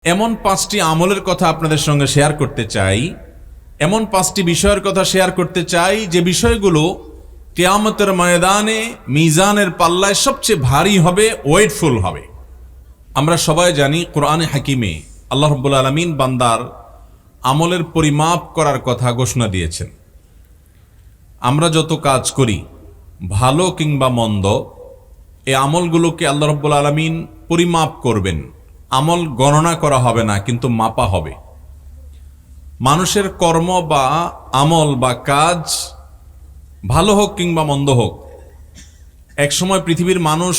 এমন পাঁচটি আমলের কথা আপনাদের সঙ্গে শেয়ার করতে চাই, এমন পাঁচটি বিষয়ের কথা শেয়ার করতে চাই যে বিষয়গুলো কিয়ামতের ময়দানে মিজানের পাল্লায় সবচেয়ে ভারী হবে, ওয়েটফুল হবে। আমরা সবাই জানি কোরআনে হাকিমে আল্লাহ রাব্বুল আলামিন বান্দার আমলের পরিমাপ করার কথা ঘোষণা দিয়েছেন। আমরা যত কাজ করি ভালো কিংবা মন্দ, এই আমলগুলোকে আল্লাহ রাব্বুল আলামিন পরিমাপ করবেন। আমল গণনা করা হবে না, কিন্তু মাপা হবে। মানুষের কর্ম বা আমল বা কাজ ভালো হোক কিংবা মন্দ হোক, একসময় পৃথিবীর মানুষ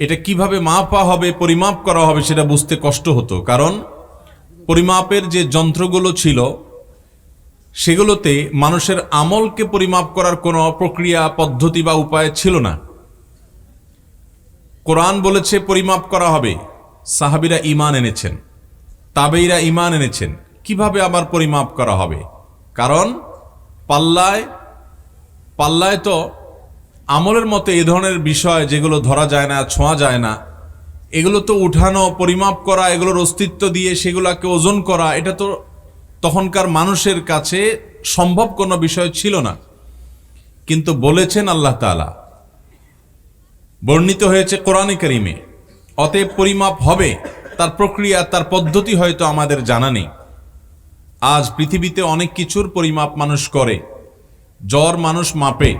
এটা কিভাবে মাপা হবে, পরিমাপ করা হবে সেটা বুঝতে কষ্ট হতো। কারণ পরিমাপের যে যন্ত্রগুলো ছিল সেগুলোতে মানুষের আমলকে পরিমাপ করার কোনো প্রক্রিয়া, পদ্ধতি বা উপায় ছিল না। কোরআন বলেছে পরিমাপ করা হবে। সাহাবীরা ঈমান এনেছেন, তাবেঈরা ঈমান এনেছেন। কিভাবে আবার পরিমাপ করা হবে? কারণ পাল্লায় তো আমলের মতো এই ধরনের বিষয় যেগুলো ধরা যায় না, ছোঁয়া যায় না, এগুলো তো উঠানো, পরিমাপ করা, এগুলোর অস্তিত্ব দিয়ে সেগুলোকে ওজন করা, এটা তো তখনকার মানুষের কাছে সম্ভব কোনো বিষয় ছিল না। কিন্তু বলেছেন আল্লাহ তাআলা, বর্ণিত হয়েছে কোরআনে কারীমে, অতএব পরিমাপ হবে। তার প্রক্রিয়া, তার পদ্ধতি হয়তো আমাদের জানা নেই। আজ পৃথিবীতে অনেক কিছুর পরিমাপ মানুষ করে। জ্বর মানুষ মাপে,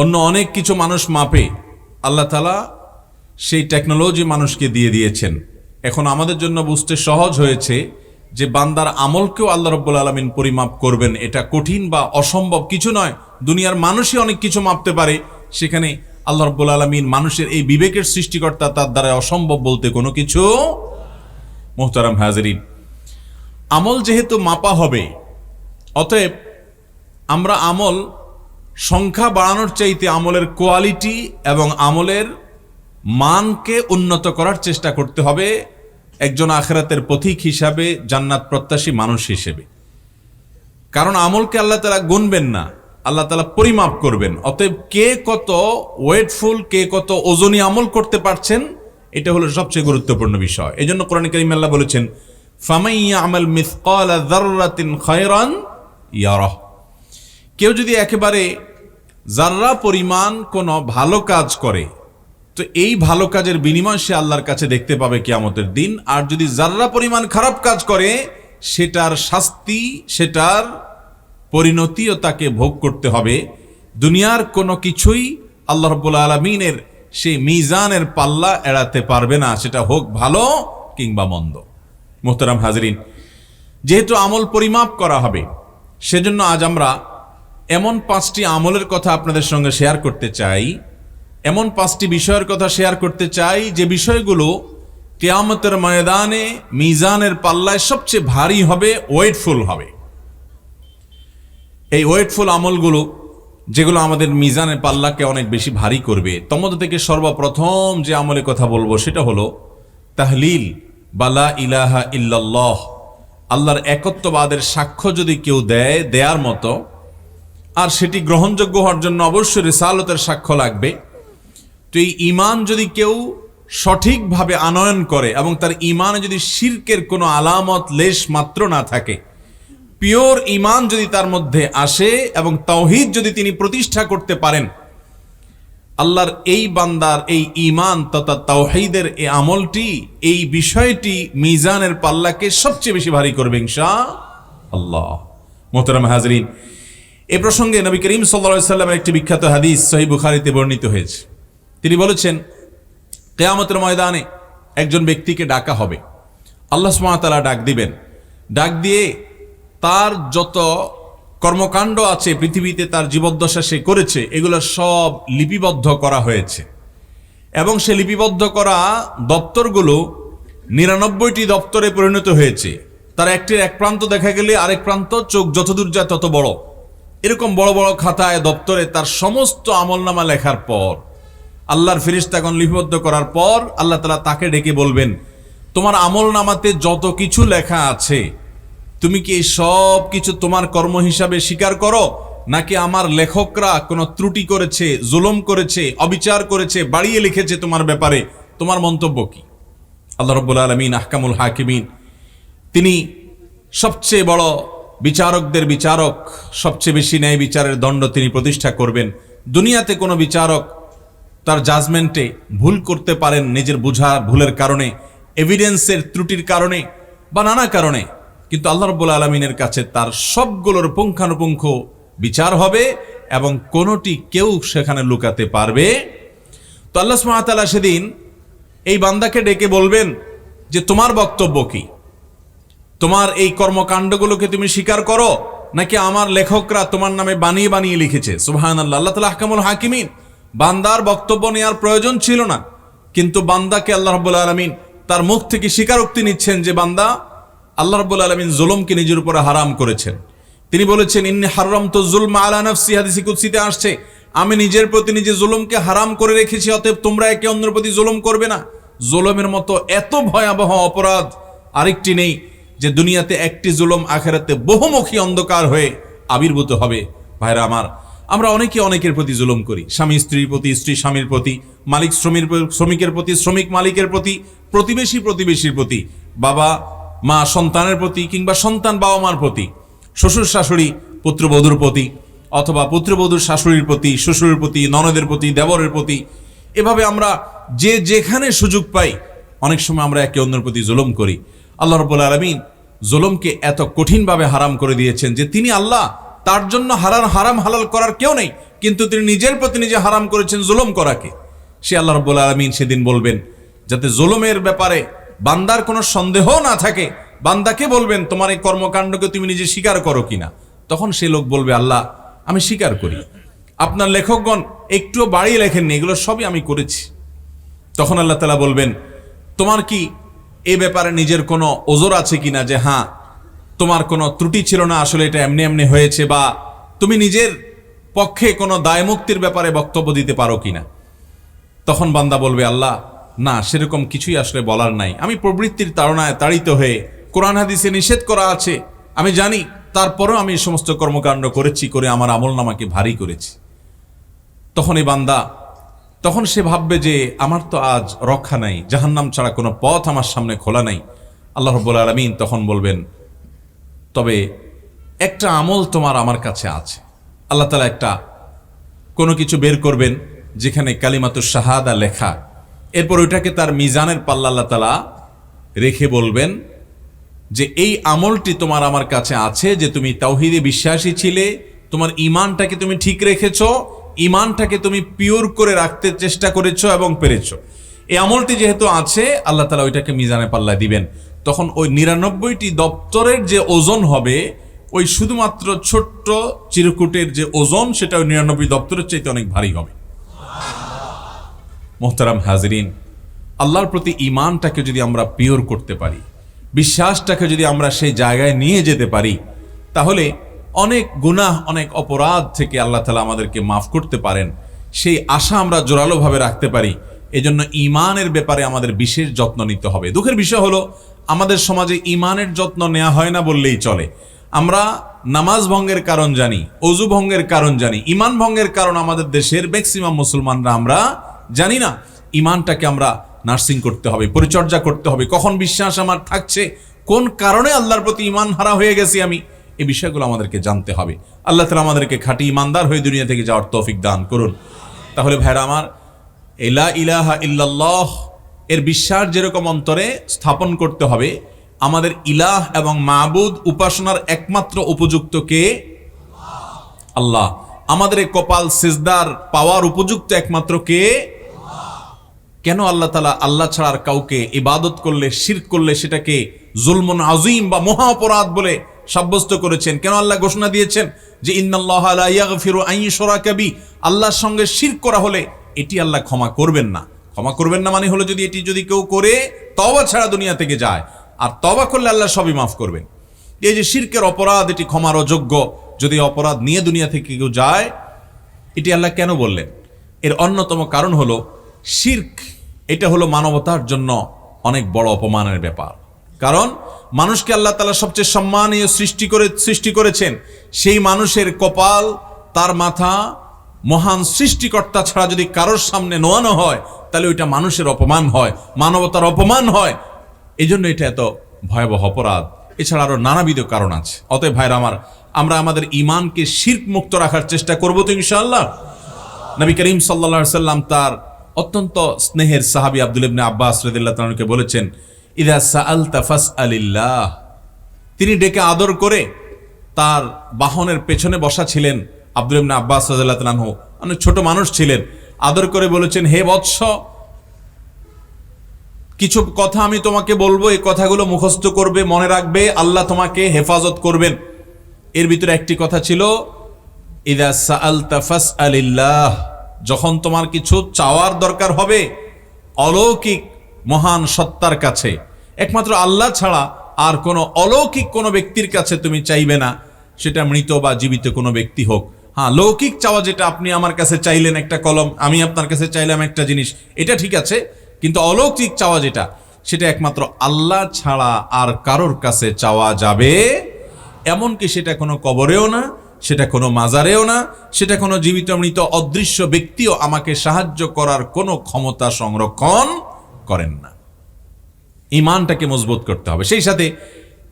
অন্য অনেক কিছু মানুষ মাপে। আল্লাহ তাআলা সেই টেকনোলজি মানুষকে দিয়ে দিয়েছেন। এখন আমাদের জন্য বুঝতে সহজ হয়েছে যে বান্দার আমলকেও আল্লাহ রাব্বুল আলামিন পরিমাপ করবেন। এটা কঠিন বা অসম্ভব কিছু নয়। দুনিয়ার মানুষই অনেক কিছু মাপতে পারে, সেখানে আল্লাহ রাব্বুল আলামিন মানুষের এই বিবেকের সৃষ্টিকর্তা, তার দ্বারা অসম্ভব বলতে কোনো কিছু। মুহতারাম হাজিরিন, আমল যেহেতু মাপা হবে, অতএব আমরা আমল সংখ্যা বাড়ানোর চাইতে আমলের কোয়ালিটি এবং আমলের মানকে উন্নত করার চেষ্টা করতে হবে একজন আখিরাতের পথিক হিসাবে, জান্নাত প্রত্যাশী মানুষ হিসেবে। কারণ আমলকে আল্লাহ তাআলা গুনবেন না, আল্লাহ তাআলা পরিমাপ করবেন। অতএব কে কত ওয়েটফুল, কে কত ওজনী আমল করতে পারছেন, এটা হলো সবচেয়ে গুরুত্বপূর্ণ বিষয়। এই জন্য কোরআনে কারীমে আল্লাহ বলেছেন, ফামান ইয়ামাল মিসকালা যাররাতিন খায়রান ইয়ারাহ। কেউ যদি একেবারে যাররা পরিমাণ কোনো ভালো কাজ করে, তো এই ভালো কাজের বিনিময় সে আল্লাহর কাছে দেখতে পাবে কিয়ামতের দিন। আর যদি যাররা পরিমাণ খারাপ কাজ করে, সেটার শাস্তি, সেটার পরিণতিও তাকে ভোগ করতে হবে। দুনিয়ার কোনো কিছুই আল্লাহ রাব্বুল আলামিনের সেই মিজানের পাল্লা এড়াতে পারবে না, সেটা হোক ভালো কিংবা মন্দ। মুহতারাম হাজিরিন, যেহেতু আমল পরিমাপ করা হবে, সেজন্য আজ আমরা এমন পাঁচটি আমলের কথা আপনাদের সঙ্গে শেয়ার করতে চাই, এমন পাঁচটি বিষয়ের কথা শেয়ার করতে চাই যে বিষয়গুলো কিয়ামতের ময়দানে মিজানের পাল্লায় সবচেয়ে ভারী হবে, ওয়েটফুল হবে। এই ওয়েটফুল আমলগুলো যেগুলো আমাদের মিজানের পাল্লাকে অনেক বেশি ভারী করবে, তন্মধ্য থেকে সর্বপ্রথম যে আমলের কথা বলবো সেটা হলো তাহলিল বা লা ইলাহা ইল্লাল্লাহ। আল্লাহর একত্ববাদের সাক্ষ্য যদি কেউ দেয়ার মতো, আর সেটি গ্রহণযোগ্য হওয়ার জন্য অবশ্যই রিসালতের সাক্ষ্য লাগবে। তো এই ঈমান যদি কেউ সঠিকভাবে আনয়ন করে এবং তার ঈমানে যদি শিরকের কোনো আলামত লেশ মাত্র না থাকে, পিওর ঈমান যদি তার মধ্যে আসে এবং তাওহীদ যদি তিনি প্রতিষ্ঠা করতে পারেন, আল্লাহর এই বান্দার এই ঈমান তথা তাওহীদের এই আমলটি, এই বিষয়টি মিজানের পাল্লাকে সবচেয়ে বেশি ভারী করবে ইনশাআল্লাহ। মুহতারাম হাজিরিন, এই প্রসঙ্গে নবী করিম সাল্লাল্লাহু আলাইহি ওয়াসাল্লামের একটি বিখ্যাত হাদিস সহিহ বুখারীতে বর্ণিত হয়েছে। তিনি বলেছেন, কিয়ামতের ময়দানে একজন ব্যক্তিকে ডাকা হবে। আল্লাহ সুবহানাহু ওয়া তাআলা ডাক দিবেন। ডাক দিয়ে তার যত কর্মকাণ্ড আছে পৃথিবীতে, তার জীবদ্দশা সে করেছে, এগুলো সব লিপিবদ্ধ করা হয়েছে। এবং সে লিপিবদ্ধ করা দপ্তরগুলো 99টি দপ্তরে পরিণত হয়েছে। তার একটির এক প্রান্ত দেখা গেলে আরেক প্রান্ত চোখ যতদূর যায় তত বড়। এরকম বড় বড় খাতায়, দপ্তরে তার সমস্ত আমলনামা লেখার পর, আল্লাহর ফেরেশতাগণ লিপিবদ্ধ করার পর, আল্লাহ তাআলা তাকে ডেকে বলবেন, তোমার আমলনামাতে যত কিছু লেখা আছে, তুমি কি এই সব কিছু তোমার কর্ম হিসাবে স্বীকার করো, নাকি আমার লেখকরা কোনো ত্রুটি করেছে, জুলুম করেছে, অবিচার করেছে, বাড়িয়ে লিখেছে তোমার ব্যাপারে? তোমার মন্তব্য কি? আল্লাহ রাব্বুল আলামিন আহকামুল হাকিমিন, তিনি সবচেয়ে বড় বিচারকদের বিচারক, সবচেয়ে বেশি ন্যায় বিচারের দণ্ড তিনি প্রতিষ্ঠা করবেন। দুনিয়াতে কোনো বিচারক তার জাজমেন্টে ভুল করতে পারেন নিজের ভুলের কারণে, এভিডেন্সের ত্রুটির কারণে বা নানা কারণে, কিন্তু আল্লাহ রাব্বুল আলামিনের কাছে তার সবগুলোর পুঙ্খানুপুঙ্খ বিচার হবে এবং কোনোটি কেউ সেখানে লুকাতে পারবে। তো আল্লাহ সুবহানাহু ওয়া তাআলা সেদিন এই বান্দাকে ডেকে বলবেন যে তোমার বক্তব্য কি, তোমার এই কর্মকাণ্ডগুলোকে তুমি স্বীকার করো নাকি আমার লেখকরা তোমার নামে বানিয়ে বানিয়ে লিখেছে। সুবহানাল্লাহ, আল্লাহ তাআলা আহকামুল হাকিমিন। বান্দার বক্তব্য নেওয়ার প্রয়োজন ছিল না, কিন্তু বান্দাকে আল্লাহ রাব্বুল আলামিন তার মুখ থেকে স্বীকারোক্তি নিচ্ছেন যে বান্দা, আল্লাহ রাব্বুল আলামিন জুলুমকে নিজের উপরে হারাম করেছেন। তিনি বলেছেন ইন্নী হারামতু যুলমা আলা নাফসি, হাদিসে কুদসিতে আসছে, আমি নিজের প্রতি নিজে জুলুমকে হারাম করে রেখেছি, অতএব তোমরা একে অন্যের প্রতি জুলুম করবে না। জুলুমের মতো এত ভয়াবহ অপরাধ আরেকটি নেই যে দুনিয়াতে একটি জুলুম আখিরাতে বহুমুখী অন্ধকার হয়ে আবির্ভূত হবে। ভাইরা আমার, আমরা অনেকের প্রতি জুলুম করি, স্বামী স্ত্রীর প্রতি, স্ত্রী স্বামীর প্রতি, মালিক শ্রমিকের প্রতি, শ্রমিক মালিকের প্রতি, প্রতিবেশীর প্রতি, বাবা মা সন্তানের প্রতি, কিংবা সন্তান বাবা মার প্রতি, শ্বশুর শাশুড়ি পুত্রবধূর প্রতি, অথবা পুত্রবধূর শাশুড়ির প্রতি, শ্বশুরের প্রতি, ননদের প্রতি, দেবরের প্রতি। এভাবে আমরা যে যেখানে সুযোগ পাই অনেক সময় আমরা একে অন্যের প্রতি জুলুম করি। আল্লাহ রাব্বুল আলামিন জুলুমকে এত কঠিনভাবে হারাম করে দিয়েছেন যে তিনি আল্লাহ, তার জন্য হারাম হালাল করার কেউ নেই, কিন্তু তিনি নিজের প্রতি নিজে হারাম করেছেন জুলুম করাকে। সে আল্লাহ রাব্বুল আলামিন সেদিন বলবেন, যাতে জুলুমের ব্যাপারে বান্দার কোনো সন্দেহ না থাকে, বান্দাকে বলবেন তোমার এই কর্মকাণ্ডকে তুমি নিজে স্বীকার করো কিনা। তখন সে লোক বলবে আল্লাহ আমি স্বীকার করি, আপনার লেখকগণ একটুও বাড়িয়ে লেখেননি, এগুলো সবই আমি করেছি। তখন আল্লাহ তাআলা বলবেন তোমার কি এ ব্যাপারে নিজের কোনো ওজর আছে কিনা, যে হ্যাঁ তোমার কোনো ত্রুটি ছিল না, আসলে এটা এমনি এমনি হয়েছে, বা তুমি নিজের পক্ষে কোনো দায় মুক্তির ব্যাপারে বক্তব্য দিতে পারো কিনা। তখন বান্দা বলবে আল্লাহ না, সেরকম কিছুই আসলে বলার নাই, আমি প্রবৃত্তির তাড়নায় তাড়িত হয়ে, কোরআন হাদিসে নিষেধ করা আছে আমি জানি, তারপরেও আমি এই সমস্ত কর্মকাণ্ড করেছি, করে আমার আমলনামাকে ভারী করেছি। তখন এই বান্দা, তখন সে ভাববে যে আমার তো আজ রক্ষা নাই, জাহান্নাম ছাড়া কোনো পথ আমার সামনে খোলা নাই। আল্লাহ রাব্বুল আলামিন তখন বলবেন তবে একটা আমল তোমার আমার কাছে আছে। আল্লাহ তাআলা একটা কোনো কিছু বের করবেন যেখানে কালিমাতুশ শাহাদা লেখা, এরপর ওইটাকে তার মিজানের পাল্লা আল্লাহ তাআলা রেখে বলবেন যে এই আমলটি তোমার আমার কাছে আছে, যে তুমি তাওহীদে বিশ্বাসী ছিলে, তোমার ঈমানটাকে তুমি ঠিক রেখেছো, ঈমানটাকে তুমি পিওর করে রাখতে চেষ্টা করেছো এবং পেরেছো। এই আমলটি যেহেতু আছে, আল্লাহ তাআলা ওইটাকে মিজানে পাল্লায় দিবেন। তখন ওই 99টি দপ্তরের যে ওজন হবে, ওই শুধুমাত্র ছোট্ট চিরকুটের যে ওজন, সেটা ওই 99 দপ্তরের চাইতে অনেক ভারী হবে। মোহতারাম হাজরিন, আল্লাহর প্রতি ঈমানটাকে যদি আমরা পিওর করতে পারি, বিশ্বাসটাকে যদি আমরা সেই জায়গায় নিয়ে যেতে পারি, তাহলে অনেক গুনাহ, অনেক অপরাধ থেকে আল্লাহ তাআলা আমাদেরকে মাফ করতে পারেন, সেই আশা আমরা জোরালোভাবে রাখতে পারি। এজন্য ঈমানের ব্যাপারে আমাদের বিশেষ যত্ন নিতে হবে। দুঃখের বিষয় হলো আমাদের সমাজে ঈমানের যত্ন নেওয়া হয় না বললেই চলে। আমরা নামাজ ভঙ্গের কারণ জানি, ওযু ভঙ্গের কারণ জানি, ঈমান ভঙ্গের কারণ আমাদের দেশের ম্যাক্সিমাম মুসলমানরা আমরা জানি না। ঈমানটাকে আমরা নার্সিং করতে হবে, পরিচর্যা করতে হবে। কখন বিশ্বাস আমার থাকছে, কোন কারণে আল্লাহর প্রতি ঈমান হারা হয়ে গেছি আমি, এই বিষয়গুলো আমাদেরকে জানতে হবে। আল্লাহ তাআলা আমাদেরকে খাঁটি ঈমানদার হয়ে দুনিয়া থেকে যাওয়ার তৌফিক দান করুন। তাহলে ভাইরা আমার, লা ইলাহা ইল্লাল্লাহ এর বিশ্বাস যেরকম অন্তরে স্থাপন করতে হবে, আমাদের ইলাহ এবং মাবুদ উপাসনার একমাত্র উপযুক্ত কে? আল্লাহ। আমাদের এই কপাল সিজদার পাওয়ার উপযুক্ত একমাত্র কে? কেন আল্লাহ তাআলা আল্লাহ ছাড়ার কাউকে ইবাদত করলে, শিরক করলে সেটাকে জুলমুন আযীম বা মহা অপরাধ বলে সাব্যস্ত করেছেন? কেন আল্লাহ ঘোষণা দিয়েছেন যে ইন্নাল্লাহা লা ইয়াগফিরু আন ইউশরাকা বি, আল্লাহর সঙ্গে শিরক করা হলে এটি আল্লাহ ক্ষমা করবেন না। ক্ষমা করবেন না মানে হলো যদি কেউ করে তওবা ছাড়া দুনিয়া থেকে যায়, আর তওবা করলে আল্লাহ সবই মাফ করবেন। এই যে শিরকের অপরাধ, এটি ক্ষমার অযোগ্য। যদি অপরাধ নিয়ে দুনিয়া থেকে কেউ যায়, এটি আল্লাহ কেন বললেন? এর অন্যতম কারণ হলো শিরক, এটা হলো মানবতার জন্য অনেক বড় অপমানের ব্যাপার। কারণ মানুষকে আল্লাহ তাআলা সবচেয়ে সম্মানীয় সৃষ্টি করেছেন, সেই মানুষের কপাল, তার মাথা মহান সৃষ্টিকর্তা ছাড়া যদি কারোর সামনে নোয়ানো হয়, তাহলে ওইটা মানুষের অপমান হয়, মানবতার অপমান হয়। এই জন্য এটা এত ভয়াবহ অপরাধ। এছাড়া আরো নানাবিধ কারণ আছে। অতএব ভাইরা আমার, আমরা আমাদের ঈমানকে শিরক মুক্ত রাখার চেষ্টা করব তো ইনশাআল্লাহ। নবী করিম সাল্লাল্লাহু আলাইহি সাল্লাম তার অত্যন্ত স্নেহের সাহাবী আব্দুল্লাহ ইবনে আব্বাস রাদিয়াল্লাহু তাআলা কে বলেছেন, ইযা সাআলতা ফাসআলিল্লাহ। তিনি ডেকে আদর করে তার বাহনের পেছনে বসা ছিলেন আব্দুল্লাহ ইবনে আব্বাস রাদিয়াল্লাহু তাআলা, অনেক ছোট মানুষ ছিলেন, আদর করে বলেছেন, হে বৎস, কিছু কথা আমি তোমাকে বলবো, এই কথাগুলো মুখস্থ করবে, মনে রাখবে, আল্লাহ তোমাকে হেফাজত করবেন। এর ভিতরে একটি কথা ছিল, ইযা সাআলতা ফাসআলিল্লাহ। যখন তোমার কিছু চাওয়ার দরকার হবে অলৌকিক মহান সত্তার কাছে, একমাত্র আল্লাহ ছাড়া আর কোনো অলৌকিক কোনো ব্যক্তির কাছে তুমি চাইবে না, সেটা মৃত বা জীবিত কোনো ব্যক্তি হোক। হ্যাঁ, লৌকিক চাওয়া যেটা আপনি আমার কাছে চাইলেন একটা কলম, আমি আপনার কাছে চাইলাম একটা জিনিস, এটা ঠিক আছে, কিন্তু অলৌকিক চাওয়া যেটা, সেটা একমাত্র আল্লাহ ছাড়া আর কারোর কাছে চাওয়া যাবে। এমনকি সেটা কোনো কবরেও না, সেটা কোনো মাজারেও না, সেটা কোনো জীবিত মৃত অদৃশ্য ব্যক্তিও আমাকে সাহায্য করার কোনো ক্ষমতা সংরক্ষণ করেন না। ঈমানটাকে মজবুত করতে হবে। সেই সাথে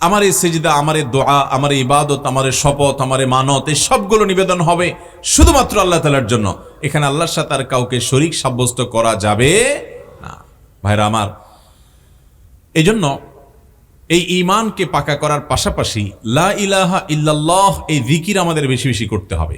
আমার এই সিজদা, আমার এই দোয়া, আমার এই ইবাদত, আমার এই শপথ, আমার এই মানত, এই সবগুলো নিবেদন হবে শুধুমাত্র আল্লাহ তাআলার জন্য। এখানে আল্লাহর সাথে আর কাউকে শরীক সাব্যস্ত করা যাবে না। ভাইরা আমার, এই জন্য এই ঈমানকে পাকা করার পাশাপাশি লা ইলাহা ইল্লাল্লাহ এই জিকির আমাদের বেশি বেশি করতে হবে।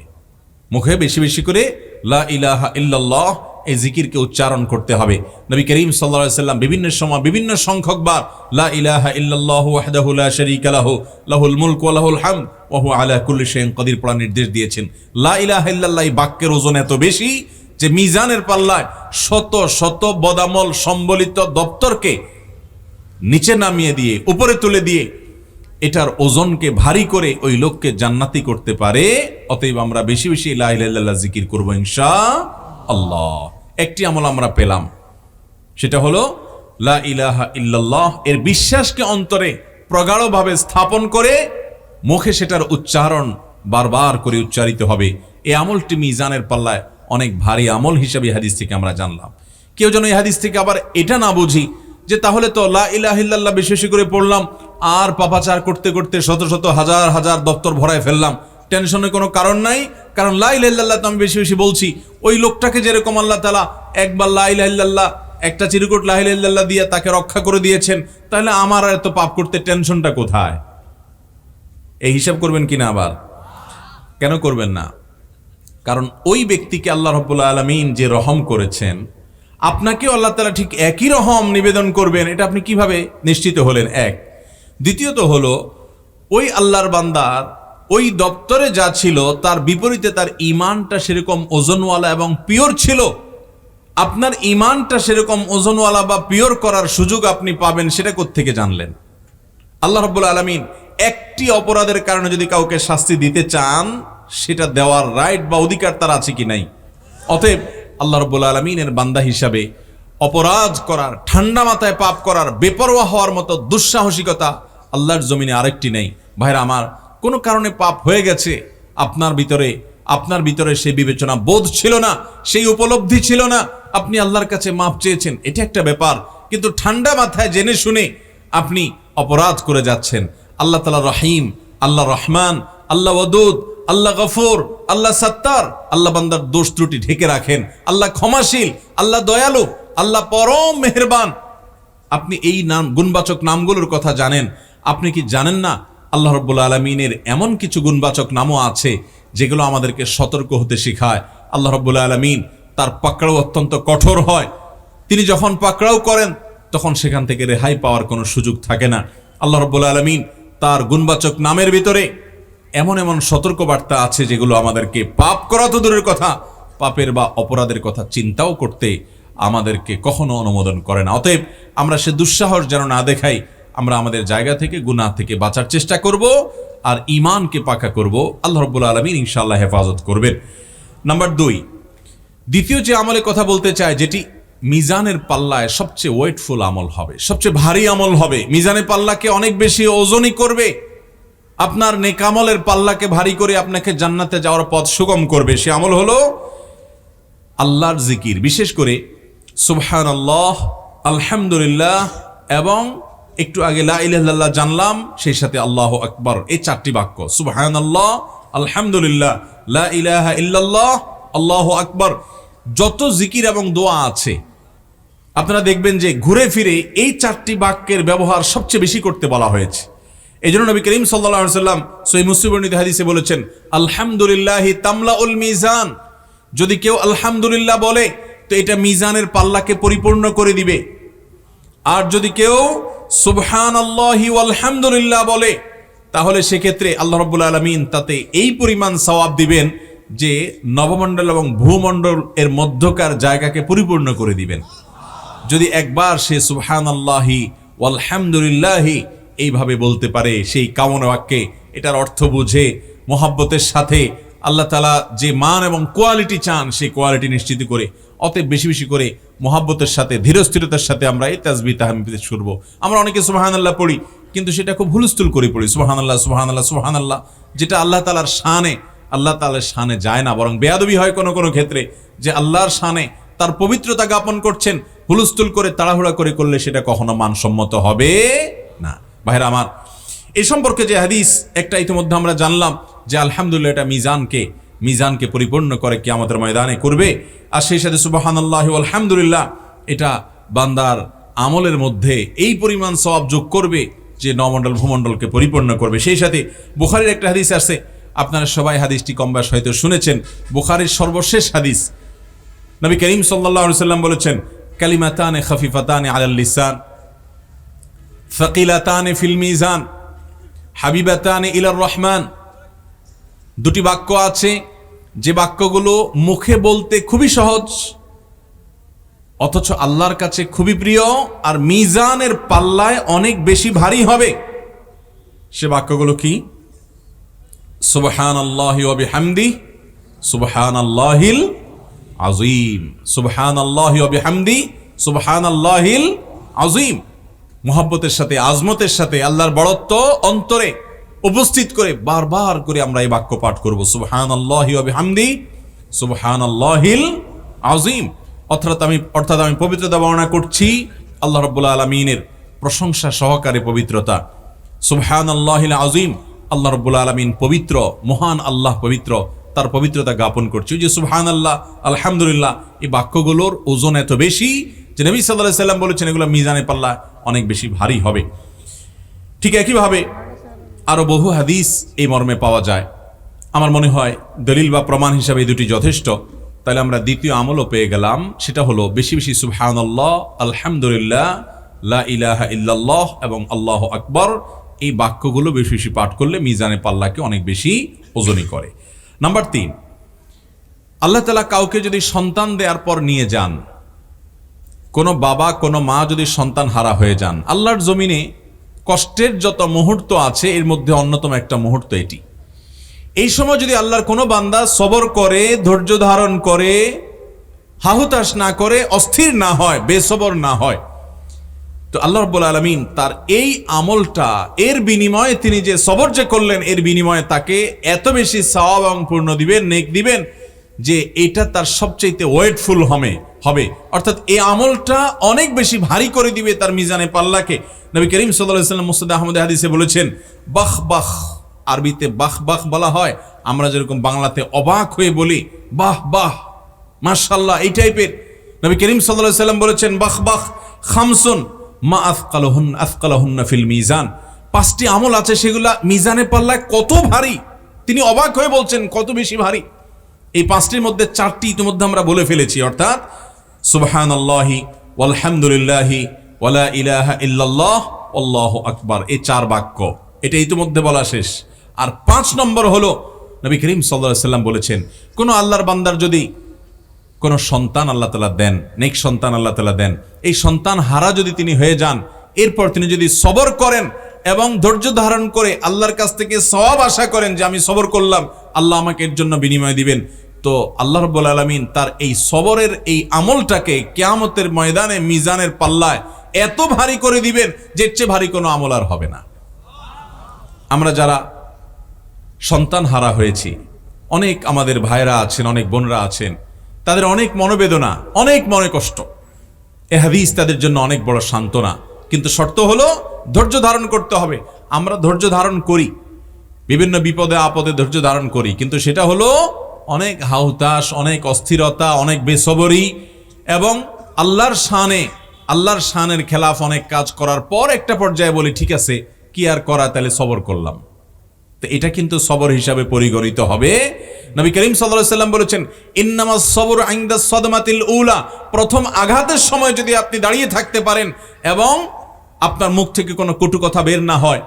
মুখে বেশি বেশি করে লা ইলাহা ইল্লাল্লাহ এই জিকিরকে উচ্চারণ করতে হবে। নবী করিম সাল্লাল্লাহু আলাইহি সাল্লাম বিভিন্ন সময় বিভিন্ন সংখ্যকবার লা ইলাহা ইল্লাল্লাহু ওয়াহদাহু লা শারীকা লাহু লাহুল মুলকু ওয়া লাহুল হামদ ওয়া হুয়া আলা কুল্লি শাইইন কাদির পড়ার নির্দেশ দিয়েছেন। লা ইলাহা ইল্লাল্লাহ এই বাক্যের ওজন এত বেশি যে মিজানের পাল্লায় শত শত বদামল সম্বলিত দপ্তরকে নিচে নামিয়ে দিয়ে উপরে তুলে দিয়ে এটার ওজনকে ভারী করে ওই লোককে জান্নাতি করতে পারে। অতএব আমরা বেশি বেশি লা ইলাহা ইল্লাল্লাহ জিকির করব ইনশাআল্লাহ। একটি আমল আমরা পেলাম, সেটা হলো লা ইলাহা ইল্লাল্লাহ এর বিশ্বাসকে অন্তরে প্রগাঢ়ভাবে স্থাপন করে মুখে সেটার উচ্চারণ বারবার করে উচ্চারিত হবে। এই আমলটি মিজানের পাল্লায় অনেক ভারী আমল হিসেবে হাদিস থেকে আমরা জানলাম। কেউ যেন এই হাদিস থেকে আবার এটা না বুঝি যে তাহলে তো লা ইলাহা ইল্লাল্লাহ বেশি বেশি করে পড়লাম আর পাপাচার করতে করতে শত শত হাজার হাজার দপ্তর ভরায় ফেললাম, টেনশনের কোনো কারণ নাই। কারণ লা ইলাহা ইল্লাল্লাহ তো আমি বেশি বেশি বলছি। ওই লোকটাকে যেরকম আল্লাহ তাআলা একবার লা ইলাহা ইল্লাল্লাহ, একটা চিরকুট লা ইলাহা ইল্লাল্লাহ দিয়ে তাকে রক্ষা করে দিয়েছেন, তাহলে আমার এত পাপ করতে টেনশনটা কোথায়? এই হিসাব করবেন কিনা? আবার কেন করবেন না? কারণ ওই ব্যক্তিকে আল্লাহ রাব্বুল আলামিন যে রহম করেছেন, আপনাকেও আল্লাহ তাআলা ঠিক একই রহম নিবেদন করবেন, এটা আপনি কিভাবে নিশ্চিত হলেন? এক। দ্বিতীয়ত হলো, ওই আল্লাহর বান্দার ওই দপ্তরে যা ছিল তার বিপরীতে তার ঈমানটা সেরকম ওজনওয়ালা এবং পিওর ছিল। আপনার ঈমানটা সেরকম ওজনওয়ালা বা পিওর করার সুযোগ আপনি পাবেন, সেটা কোত্থেকে জানলেন? আল্লাহ রাব্বুল আলামিন একটি অপরাধের কারণে যদি কাউকে শাস্তি দিতে চান, সেটা দেওয়ার রাইট বা অধিকার তার আছে কি নাই? অতএব আল্লাহ রাব্বুল আলামিনের বান্দা হিসাবে অপরাধ করার, ঠান্ডা মাথায় পাপ করার, বেপরোয়া হওয়ার মতো দুঃসাহসিকতা আল্লাহর জমিনে আরেকটি নেই। ভাইরা আমার, কোনো কারণে পাপ হয়ে গেছে, আপনার ভিতরে সেই বিবেচনা বোধ ছিল না, সেই উপলব্ধি ছিল না, আপনি আল্লাহর কাছে মাপ চেয়েছেন, এটা একটা ব্যাপার। কিন্তু ঠান্ডা মাথায় জেনে শুনে আপনি অপরাধ করে যাচ্ছেন। আল্লাহ তাআলা রহিম, আল্লাহ রহমান, আল্লাহ ওয়াদুদ, আল্লাহ গফুর, আল্লাহ সাত্তার, আল্লাহ বান্দার দোষ ত্রুটি ঢেকে রাখেন, আল্লাহ ক্ষমাশীল, আল্লাহ দয়ালু, আল্লাহ পরম মেহেরবান। আপনি এই নাম, গুণবাচক নামগুলোর কথা জানেন। আপনি কি জানেন না আল্লাহ রাব্বুল আলামিনের এমন কিছু গুণবাচক নামও আছে যেগুলো আমাদেরকে সতর্ক হতে শেখায়? আল্লাহ রাব্বুল আলামিন তার পাকড়াও অত্যন্ত কঠোর হয়। তিনি যখন পাকড়াও করেন তখন সেখান থেকে রেহাই পাওয়ার কোনো সুযোগ থাকে না। আল্লাহ রাব্বুল আলামিন তার গুণবাচক নামের ভিতরে এমন এমন সতর্কবার্তা আছে যেগুলো আমাদেরকে পাপ করা তো দূরের কথা, পাপের বা অপরাধের কথা চিন্তাও করতে আমাদেরকে কখনো অনুমোদন করে না। অতএব আমরা সে দুঃসাহস যেন না দেখাই, আমরা আমাদের জায়গা থেকে গুনাহ থেকে বাঁচার চেষ্টা করব আর ঈমানকে পাকা করব। আল্লাহ রাব্বুল আলামিন ইনশাআল্লাহ হেফাজত করবেন। নাম্বার 2, দ্বিতীয় যে আমলের কথা বলতে চাই, যেটি মিজানের পাল্লায় সবচেয়ে ওয়েটফুল আমল হবে, সবচেয়ে ভারী আমল হবে, মিজানের পাল্লাকে অনেক বেশি ওজনই করবে, আপনার নেক আমলের পাল্লাকে ভারী করে আপনাকে জান্নাতে যাওয়ার পথ সুগম করবে। সে আমল হলো আল্লাহর জিকির, বিশেষ করে সুবহানাল্লাহ, আলহামদুলিল্লাহ এবং একটু আগে লা ইলাহা ইল্লাল্লাহ জানলাম, সেই সাথে আল্লাহু আকবার, এই চারটি বাক্য সুবহানাল্লাহ, আলহামদুলিল্লাহ, লা ইলাহা ইল্লাল্লাহ, আল্লাহু আকবার। যত জিকির এবং দোয়া আছে আপনারা দেখবেন যে ঘুরে ফিরে এই চারটি বাক্যের ব্যবহার সবচেয়ে বেশি করতে বলা হয়েছে। এই জন্য নবী করিম সাল্লাল্লাহু আলাইহি ওয়াসাল্লাম সহিহ মুসলিম বর্ণিত হাদিসে বলেছেন, আলহামদুলিল্লাহি তামলাউল মিজান। যদি কেউ আলহামদুলিল্লাহ বলে তো এটা মিজানের পাল্লাকে পরিপূর্ণ করে দিবে। আর যদি কেউ সুবহানাল্লাহি ওয়াল হামদুলিল্লাহ বলে তাহলে সেক্ষেত্রে আল্লাহ রাব্বুল আলামিন তাতে এই পরিমাণ সওয়াব দিবেন যে নবমণ্ডল এবং ভূমণ্ডল এর মধ্যকার জায়গাকে পরিপূর্ণ করে দিবেন। যদি একবার সে সুবহানাল্লাহি ওয়াল হামদুলিল্লাহি এইভাবে বলতে পারে, সেই কামনা বাক্যে এটার অর্থ বুঝে মোহাব্বতের সাথে আল্লাহ তাআলা যে মান এবং কোয়ালিটি চান সেই কোয়ালিটি নিশ্চিত করে, অতএব বেশি বেশি করে মোহাব্বতের সাথে ধীরস্থিরতার সাথে আমরা এই তাসবিহ তাহমিদ করব। আমরা অনেকে সুবহানাল্লাহ পড়ি কিন্তু সেটা খুব হুলস্থুল করে পড়ি, সুবহানাল্লাহ সুবহানাল্লাহ সুবহানাল্লাহ, যেটা আল্লাহ তাআলার শানে, আল্লাহ তাআলার শানে যায় না, বরং বেয়াদবি হয় কোনো কোনো ক্ষেত্রে, যে আল্লাহর শানে তার পবিত্রতা জ্ঞাপন করছেন, হুলস্থুল করে তাড়াহুড়া করে করলে সেটা কখনো মানসম্মত হবে না। ভাইরা আমার, এই সম্পর্কে যে হাদিস একটা ইতিমধ্যে আমরা জানলাম যে আলহামদুলিল্লাহ এটা মিজানকে পরিপূর্ণ করে কিয়ামতের ময়দানে করবে। আর সেই সাথে সুবহানাল্লাহি ওয়াল হামদুলিল্লাহ এটা বান্দার আমলের মধ্যে এই পরিমাণ সওয়াব যোগ করবে যে নমণ্ডল ভূমণ্ডলকে পরিপূর্ণ করবে। সেই সাথে বুখারীর একটা হাদিস আছে, আপনারা সবাই হাদিসটি কম বেশ হয়তো শুনেছেন, বুখারীর সর্বশেষ হাদিস। নবী করিম সাল্লাল্লাহু আলাইহি ওয়াসাল্লাম বলেছেন, কালিমাতানে খাফিফাতানে আলাল লিসান সাকিলাতানে ফিল মিজান হাবিবাতানে ইলার রহমান। দুটি বাক্য আছে যে বাক্যগুলো মুখে বলতে খুবই সহজ অথচ আল্লাহর কাছে খুবই প্রিয় আর মিজানের পাল্লায় অনেক বেশি ভারী হবে। সে বাক্যগুলো কি? সুবহানাল্লাহি ওয়া বিহামদিহি সুবহানাল্লাহিল আযীম, সুবহানাল্লাহি ওয়া বিহামদিহি সুবহানাল্লাহিল আযীম। মুহাব্বতের সাথে, আজমতের সাথে, আল্লাহর বড়ত্ব অন্তরে উপস্থিত করে বারবার করে আমরা এই বাক্য পাঠ করব, সুবহানাল্লাহি ওয়া বিহামদিহি সুবহানাল্লাহিল আযীম। অর্থাৎ আমি পবিত্রতা বর্ণনা করছি আল্লাহ রাব্বুল আলামিনের প্রশংসা সহকারে পবিত্রতা। সুবহানাল্লাহিল আযীম, আল্লাহ রাব্বুল আলামিন পবিত্র, মহান আল্লাহ পবিত্র, তার পবিত্রতা জ্ঞাপন করছি। ওই যে সুবহানাল্লাহ, আলহামদুলিল্লাহ, এই বাক্যগুলোর ওজন এত বেশি যে নবী সাল্লাল্লাহু আলাইহি ওয়াসাল্লাম বলেছেন এগুলো মিজানের পাল্লা অনেক বেশি ভারী হবে। ঠিক একইভাবে আরো বহু হাদিস এই মর্মে পাওয়া যায়। আমার মনে হয় দলিল বা প্রমাণ হিসাবে এই দুটি যথেষ্ট। তাহলে আমরা দ্বিতীয় আমলও পেয়ে গেলাম, সেটা হলো বেশি বেশি সুবহানাল্লাহ, আলহামদুলিল্লাহ, লা ইলাহা ইল্লাল্লাহ এবং আল্লাহু আকবার, এই বাক্যগুলো বেশি বেশি পাঠ করলে মিজানের পাল্লাকে অনেক বেশি ওজনী করে। নাম্বার 3, আল্লাহ তাআলা কাউকে যদি সন্তান দেওয়ার পর নিয়ে যান, কোনো বাবা কোনো মা যদি সন্তান হারা হয়ে যান, আল্লাহর জমিনে কষ্টের যত মুহূর্ত আছে এর মধ্যে অন্যতম একটা মুহূর্ত এটি। এই সময় যদি আল্লাহর কোনো বান্দা সবর করে, ধৈর্য ধারণ করে, হাহুতাশ না করে, অস্থির না হয়, বেসবর না হয়, তো আল্লাহ রাব্বুল আলামিন তার এই আমলটা, এর বিনিময়ে তিনি যে সবর যে করলেন এর বিনিময়ে তাকে এত বেশি সওয়াব এবং পূর্ণ দিবেন, নেক দিবেন যে এটা তার সবচেয়ে ওয়েটফুল হবে। অর্থাৎ এই আমলটা অনেক বেশি ভারী করে দিবে তার মিজানে পাল্লাকে। নবী করিম সাল্লাল্লাহু আলাইহি ওয়াসাল্লাম মুসনাদ আহমদের হাদিসে বলেছেন, বাহ বাহ, আরবিতে বাহ বাহ বলা হয়, আমরা যেরকম বাংলাতে অবাক হয়ে বলি বাহ বাহ, মাশাআল্লাহ, এই টাইপের। নবী করিম সাল্লাল্লাহু আলাইহি ওয়াসাল্লাম বলেছেন, বাহ বাহ খামসুন মা আথকালাহুন্না ফিল মিজান, 5টি আমল আছে সেগুলা মিজানে পাল্লায় কত ভারী, তিনি অবাক হয়ে বলছেন কত বেশি ভারী। এই 5টির মধ্যে 4টি ইতিমধ্যে আমরা বলে ফেলেছি, অর্থাৎ সুবহানাল্লাহি ওয়াল হামদুলিল্লাহি ওয়ালা ইলাহা ইল্লাল্লাহ আল্লাহু আকবার, এই 4 বাক্য, এটা ইতিমধ্যে বলা শেষ। আর 5 নম্বর হলো নবী করিম সাল্লাল্লাহু আলাইহি ওয়াসাল্লাম বলেছেন, কোন আল্লাহর বান্দার যদি কোন সন্তান আল্লাহ তাআলা দেন, নেক সন্তান আল্লাহ তাআলা দেন, এই সন্তান হারা যদি তিনি হয়ে যান, এরপর তিনি যদি সবর করেন এবং ধৈর্য ধারণ করে আল্লাহর কাছ থেকে সওয়াব আশা করেন যে আমি সবর করলাম, আল্লাহ আমাকে এর জন্য বিনিময় দিবেন, তো আল্লাহ রাব্বুল আলামিন তার এই সবরের এই আমলটাকে কিয়ামতের ময়দানে মিজানের পাল্লায় এত ভারী করে দিবেন যে এর চেয়ে ভারী কোনো আমল আর হবে না। আমরা যারা সন্তান হারা হয়েছি, অনেক আমাদের ভাইরা আছেন, অনেক বোনরা আছেন, তাদের অনেক মনোবেদনা, অনেক মনে কষ্ট। এ হাদিস তাদের জন্য অনেক বড় সান্ত্বনা, কিন্তু শর্ত হলো ধৈর্য ধারণ করতে হবে। আমরা ধৈর্য ধারণ করি, বিভিন্ন বিপদে আপদে ধৈর্য ধারণ করি, কিন্তু সেটা হলো অনেক হাহুতাশ, অনেক অস্থিরতা, অনেক বেসবরি এবং আল্লাহর শানের খেলাফ অনেক কাজ করার পর একটা পর্যায়ে বলি ঠিক আছে কি আর করা, তাহলে সবর করলাম। তো এটা কিন্তু সবর হিসাবে পরিগণিত হবে। নবী করিম সাল্লাল্লাহু আলাইহি সাল্লাম বলেছেন ইন্নামাস সবরু ইনদা সাদমাতিল উলা, প্রথম আঘাতের সময় যদি আপনি দাঁড়িয়ে থাকতে পারেন এবং আপনার মুখ থেকে কোনো কটু কথা বের না হয়,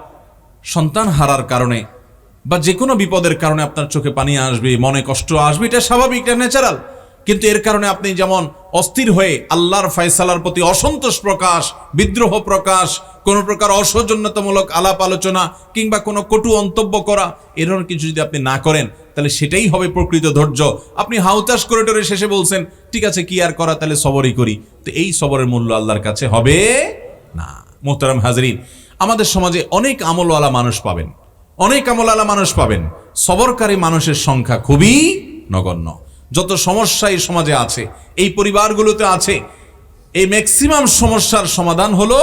সন্তান হারার কারণে বা যে কোনো বিপদের কারণে আপনার চোখে পানি আসবে, মনে কষ্ট আসবে, এটা স্বাভাবিক, এটা ন্যাচারাল। কিন্তু এর কারণে আপনি যেমন অস্থির হয়ে আল্লাহর ফয়সালার প্রতি অসন্তোষ প্রকাশ, বিদ্রোহ প্রকাশ, কোন প্রকার অসৌজন্যতামূলক আলাপ আলোচনা কিংবা কোনো কটু মন্তব্য করা, এরকম কিছু যদি আপনি না করেন তাহলে সেটাই হবে প্রকৃত ধৈর্য। আপনি হাউতাশ করে টরে শেষে বলছেন ঠিক আছে কি আর করা, তাহলে সবরই করি, তো এই সবরের মূল্য আল্লাহর কাছে হবে না। মোহতারাম হাজরিন, আমাদের সমাজে অনেক আমলওয়ালা মানুষ পাবেন, সবরকারী মানুষের সংখ্যা খুবই নগণ্য। যত সমস্যা এই সমাজে আছে, এই পরিবারগুলোতে আছে, এই ম্যাক্সিমাম সমস্যার সমাধান হলো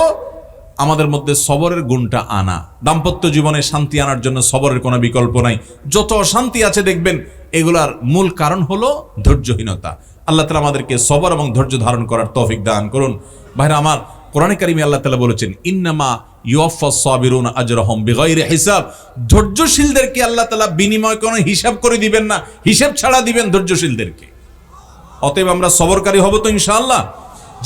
আমাদের মধ্যে সবরের গুণটা আনা। দাম্পত্য জীবনে শান্তি আনার জন্য সবরের কোনো বিকল্প নাই। যত অশান্তি আছে দেখবেন এগুলার মূল কারণ হলো ধৈর্যহীনতা। আল্লাহ তাআলা আমাদেরকে সবর এবং ধৈর্য ধারণ করার তৌফিক দান করুন। ভাইরা আমার, কোরআনে কারিমে আল্লাহ তাআলা বলেছেন ইন্নামা ইউওয়াফাস সাবিরুনা আজরাহুম বিগাইরি হিসাব, ধৈর্যশীলদেরকে আল্লাহ তাআলা বিনিময় কোনো হিসাব করে দিবেন না, হিসাব ছাড়া দিবেন ধৈর্যশীলদেরকে। অতএব আমরা সবরকারী হব তো ইনশাআল্লাহ।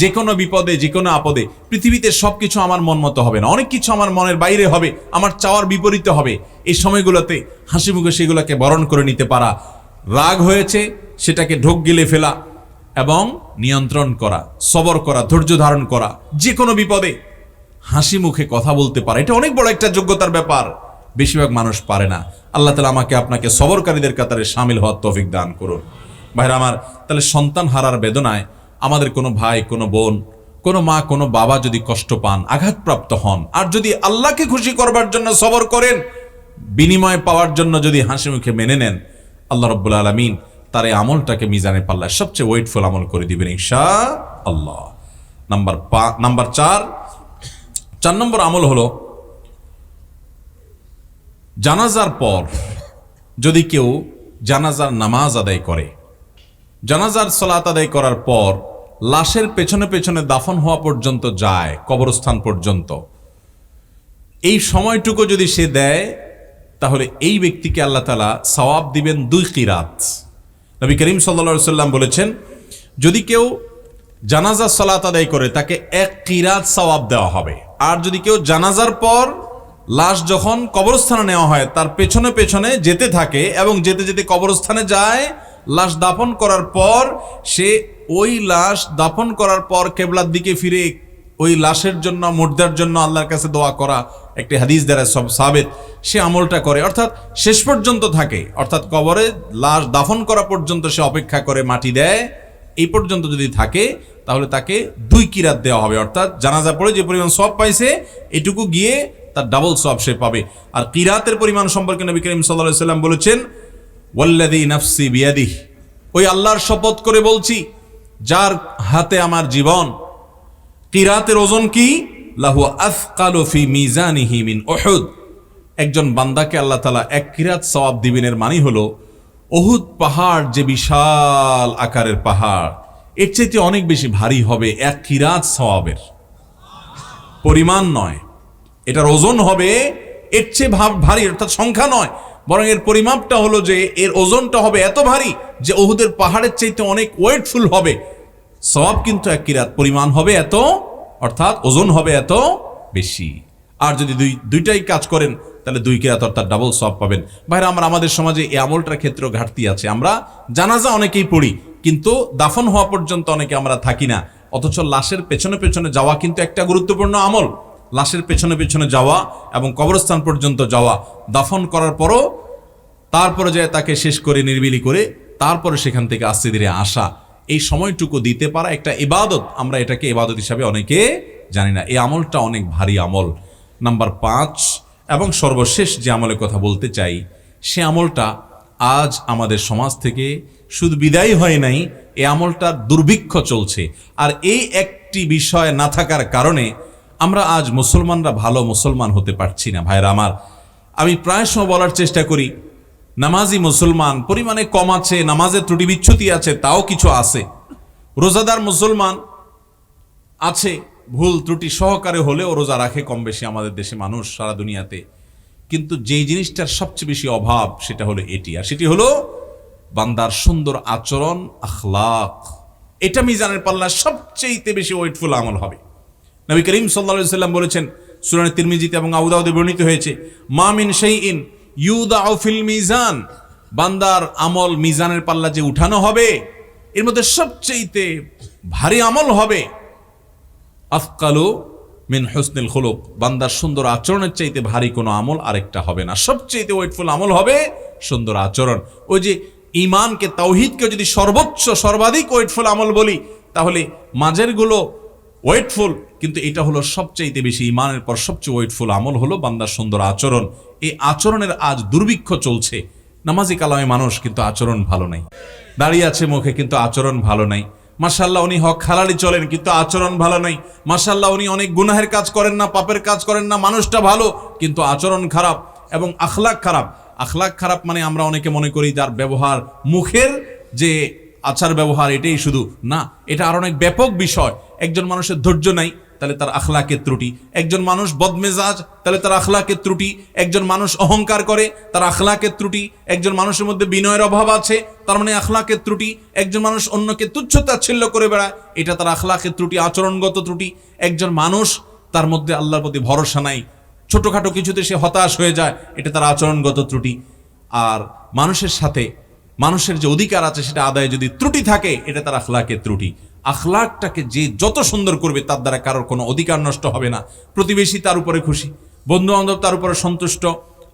যে কোনো বিপদে, যে কোনো আপদে, পৃথিবীতে সবকিছু আমার মন মতো হবে না, অনেক কিছু আমার মনের বাইরে হবে, আমার চাওয়ার বিপরীতে হবে। এই সময়গুলোতে হাসি মুখে সেগুলোকে বরণ করে নিতে পারা, রাগ হয়েছে সেটাকে ঢোক গিলে ফেলা এবং নিয়ন্ত্রণ করা, সবর করা, ধৈর্য ধারণ করা, যে কোনো বিপদে হাসি মুখে কথা বলতে পারে, এটা অনেক বড় একটা যোগ্যতার ব্যাপার। বেশিরভাগ মানুষ পারে না। আল্লাহ তাআলা আমাকে আপনাকে সবরকারীদের কাতারে শামিল হওয়ার তৌফিক দান করুন। ভাইরা আমার, তাহলে সন্তান হারার বেদনায় আমাদের কোনো ভাই, কোনো বোন, কোনো মা, কোনো বাবা যদি কষ্ট পান, আঘাতপ্রাপ্ত হন, আর যদি আল্লাহকে খুশি করবার জন্য সবর করেন, বিনিময় পাওয়ার জন্য যদি হাসি মুখে মেনে নেন, আল্লাহ রাব্বুল আলামিন তার এই আমলটাকে মিজানে পাল্লায় সবচেয়ে ওয়েটফুল আমল করে দিবেন ইনশাআল্লাহ। নাম্বার 4 নম্বর আমল হলো জানাজার পর যদি কেউ জানাজার নামাজ আদায় করে, জানাজার সালাত আদায় করার পর লাশের পেছনে পেছনে দাফন হওয়া পর্যন্ত যায়, কবরস্থান পর্যন্ত, এই সময়টুকু যদি সে দেয় তাহলে এই ব্যক্তিকে আল্লাহ তাআলা সওয়াব দিবেন 2 কিরাত। নবী করিম সাল্লাল্লাহু আলাইহি সাল্লাম বলেছেন যদি কেউ জানাজার সালাত আদায় করে তাকে 1 কিরাত সওয়াব দেওয়া হবে। আর যদি কেউ জানাজার পর লাশ যখন কবরস্থানে নেওয়া হয় তার পেছনে পেছনে যেতে থাকে এবং যেতে যেতে কবরস্থানে যায়, লাশ দাফন করার পর সে ওই লাশ দাফন করার পর কিবলার দিকে ফিরে ওই লাশের জন্য, মুর্দার জন্য আল্লাহর কাছে দোয়া করা, একটি হাদিস দ্বারা সব সাবেত, সে আমলটা করে, অর্থাৎ শেষ পর্যন্ত থাকে, অর্থাৎ কবরে লাশ দাফন করা পর্যন্ত সে অপেক্ষা করে, মাটি দেয়, এই পর্যন্ত যদি থাকে তাহলে তাকে 2 কিরাত দেওয়া হবে। অর্থাৎ জানাজা পড়ে যে পরিমাণ সওয়াব পাইছে এটুকু গিয়ে তার ডাবল সওয়াব সে পাবে। আর কিরাতের পরিমাণ সম্পর্কে নবী করিম সাল্লাল্লাহু আলাইহি সাল্লাম বলেছেন ওয়াল্লাযী নাফসি বিয়াদিহি, ওই আল্লাহর শপথ করে বলছি যার হাতে আমার জীবন, কিরাতের ওজন কি? লাহু আথকালু ফি মিজানিহি মিন উহুদ, একজন বান্দাকে আল্লাহ তাআলা 1 কিরাত সওয়াব দিবেন। এর মানে হলো উহুদ পাহাড় যে বিশাল আকারের পাহাড়, এর চাইতে অনেক বেশি ভারী হবে 1 কিরাত সওয়াবের পরিমাণ নয়, এটার ওজন হবে এর চেয়ে ভারী, অর্থাৎ সংখ্যা নয়, বরং এর পরিমাপটা হলো যে এর ওজনটা হবে এত ভারী যে উহুদের পাহাড়ের চাইতে অনেক ওয়েটফুল হবে। সওয়াব কিন্তু 1 কিরাত, পরিমাণ হবে এত, অর্থাৎ ওজন হবে এত বেশি। আর যদি দুইটাই কাজ করেন তাহলে 2 কিরাত অর্থাৎ ডাবল সওয়াব পাবেন। ভাইরা আমার, আমাদের সমাজে এই আমলটার ক্ষেত্রে ঘাটতি আছে। আমরা জানাজা অনেকেই পড়ি কিন্তু দাফন হওয়া পর্যন্ত অনেকে আমরা থাকি না, অথচ লাশের পেছনে পেছনে যাওয়া কিন্তু একটা গুরুত্বপূর্ণ আমল। লাশের পেছনে পেছনে যাওয়া এবং কবরস্থান পর্যন্ত যাওয়া, দাফন করার পরও তারপরে যায় তাকে শেষ করে নির্বিলি করে তারপরে সেখান থেকে আস্তে ধীরে আসা, এই সময়টুকু দিতে পারা একটা ইবাদত। আমরা এটাকে ইবাদত হিসাবে অনেকে জানি না। এই আমলটা অনেক ভারী আমল। নাম্বার 5 এবং সর্বশেষ যে আমলের কথা বলতে চাই, সে আমলটা আজ আমাদের সমাজ থেকে শুধু বিদায় হয় নাই, এই আমলটার দুর্ভিক্ষ চলছে। আর এই একটি বিষয় না থাকার কারণে আমরা আজ মুসলমানরা ভালো মুসলমান হতে পারছি না ভাইরা আমার। আমি প্রায় সময় বলার চেষ্টা করি, নামাজি মুসলমান পরিমাণে কম আছে, নামাজের ত্রুটি বিচ্ছুতি আছে, তাও কিছু আছে। রোজাদার মুসলমান আছে, ভুল ত্রুটি সহকারে হলেও রোজা রাখে কম বেশি আমাদের দেশে মানুষ, সারা দুনিয়াতে। কিন্তু যেই জিনিসটার সবচেয়ে বেশি অভাব সেটা হলো এটি, আর সেটি হলো বান্দার সুন্দর আচরণ, আখলাক। এটা মিজানের পাল্লায় সবচেয়ে বেশি ওয়েটফুল আমল হবে। নবী করিম সাল্লাল্লাহু আলাইহি ওয়াসাল্লাম বলেছেন, সূরা তিরমিজিতে এবং আবু দাউদে বর্ণিত হয়েছে, মা মিন শাইইন ইউদাউ ফিল মিজান, বান্দার আমল মিজানের পাল্লা যে উঠানো হবে এর মধ্যে সবচেয়ে ভারী আমল হবে আফকালু মিন হুসনিল খুলুক, বান্দার সুন্দর আচরণের চাইতে ভারী কোনো আমল আরেকটা হবে না। সবচেয়ে ওয়েটফুল আমল হবে সুন্দর আচরণ। ওই যে ঈমানকে, তাওহীদকে যদি সর্বোচ্চ সর্বাধিক ওয়েটফুল আমল বলি, তাহলে মাঝের গুলো ওয়েটফুল, কিন্তু এটা হলো সবচাইতে বেশি, ঈমানের পর সবচেয়ে ওয়েটফুল আমল হলো বান্দার সুন্দর আচরণ। এই আচরণের আজ দুর্ভিক্ষ চলছে। নামাজি কালামে মানুষ কিন্তু আচরণ ভালো নাই, দাঁড়িয়ে আছে মুখে কিন্তু আচরণ ভালো নাই। মাশাআল্লাহ উনি হক হালালি চলেন কিন্তু আচরণ ভালো নাই। মাশাআল্লাহ উনি অনেক গুনাহের কাজ করেন না, পাপের কাজ করেন না, মানুষটা ভালো কিন্তু আচরণ খারাপ এবং আখলাক খারাপ। আখলাক খারাপ মানে আমরা অনেকে মনে করি যার ব্যবহার, মুখের যে আচার ব্যবহার এটাই শুধু না, এটা আর অনেক ব্যাপক বিষয়। একজন মানুষের ধৈর্য নাই, তাহলে তার আখলাকের ত্রুটি। একজন মানুষ বদমেজাজ, তাহলে তার আখলাকের ত্রুটি। একজন মানুষ অহংকার করে, তার আখলাকের ত্রুটি। একজন মানুষের মধ্যে বিনয়ের অভাব আছে, তার মানে আখলাকের ত্রুটি। একজন মানুষ অন্যকে তুচ্ছ-তাচ্ছিল্য করে বেড়ায়, এটা তার আখলাকের ত্রুটি, আচরণগত ত্রুটি। একজন মানুষ তার মধ্যে আল্লাহর প্রতি ভরসা নাই, ছোটখাটো কিছুতে সে হতাশ হয়ে যায়, এটা তার আচরণগত ত্রুটি। আর মানুষের সাথে মানুষের যে অধিকার আছে সেটা আদায়ে যদি ত্রুটি থাকে, এটা তার আখলাকের ত্রুটি। আখলাকটাকে যে যত সুন্দর করবে তার দ্বারা কারোর কোনো অধিকার নষ্ট হবে না। প্রতিবেশী তার উপরে খুশি, বন্ধু বান্ধব তার উপরে সন্তুষ্ট,